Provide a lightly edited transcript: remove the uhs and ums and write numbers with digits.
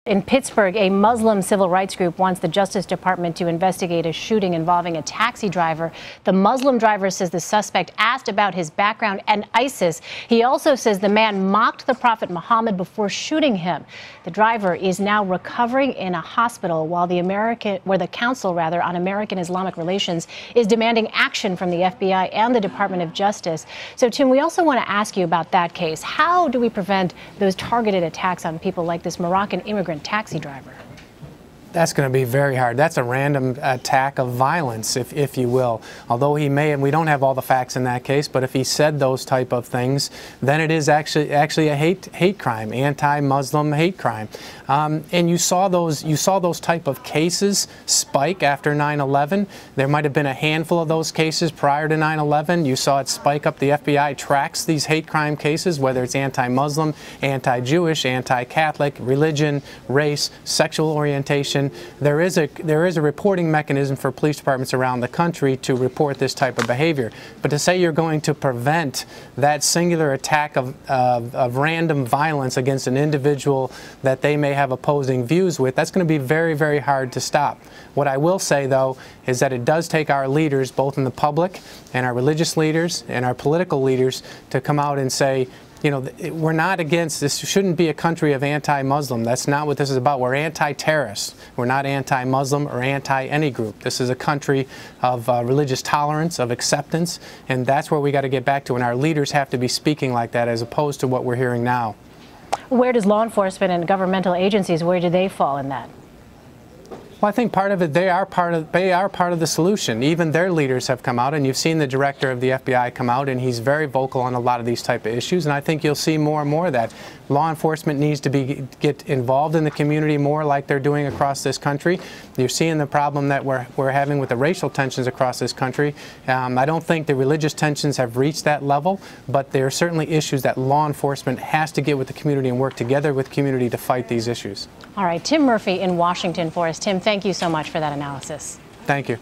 In Pittsburgh, a Muslim civil rights group wants the Justice Department to investigate a shooting involving a taxi driver. The Muslim driver says the suspect asked about his background and ISIS. He also says the man mocked the Prophet Muhammad before shooting him. The driver is now recovering in a hospital while the Council on American-Islamic Relations is demanding action from the FBI and the Department of Justice. So, Tim, we also want to ask you about that case. How do we prevent those targeted attacks on people like this Moroccan immigrant taxi driver? That's going to be very hard. That's a random attack of violence, if you will. Although he may, and we don't have all the facts in that case, but if he said those type of things, then it is actually a hate crime, anti-Muslim hate crime. And you saw those type of cases spike after 9/11. There might have been a handful of those cases prior to 9/11. You saw it spike up. The FBI tracks these hate crime cases, whether it's anti-Muslim, anti-Jewish, anti-Catholic, religion, race, sexual orientation. There is a reporting mechanism for police departments around the country to report this type of behavior. But to say you're going to prevent that singular attack of random violence against an individual that they may have opposing views with, that's going to be very, very hard to stop. What I will say, though, is that it does take our leaders, both in the public and our religious leaders and our political leaders, to come out and say, you know, we're not against, this shouldn't be a country of anti-Muslim. That's not what this is about. We're anti-terrorist. We're not anti-Muslim or anti-any group. This is a country of religious tolerance, of acceptance, and that's where we got to get back to, and our leaders have to be speaking like that as opposed to what we're hearing now. Where does law enforcement and governmental agencies, where do they fall in that? Well, I think part of it, they are part of the solution. Even their leaders have come out, and you've seen the director of the FBI come out, and he's very vocal on a lot of these type of issues, and I think you'll see more and more of that. Law enforcement needs to get involved in the community more like they're doing across this country. You're seeing the problem that we're having with the racial tensions across this country. I don't think the religious tensions have reached that level, but there are certainly issues that law enforcement has to get with the community and work together with community to fight these issues. All right, Tim Murphy in Washington for us. Tim, thank you so much for that analysis. Thank you.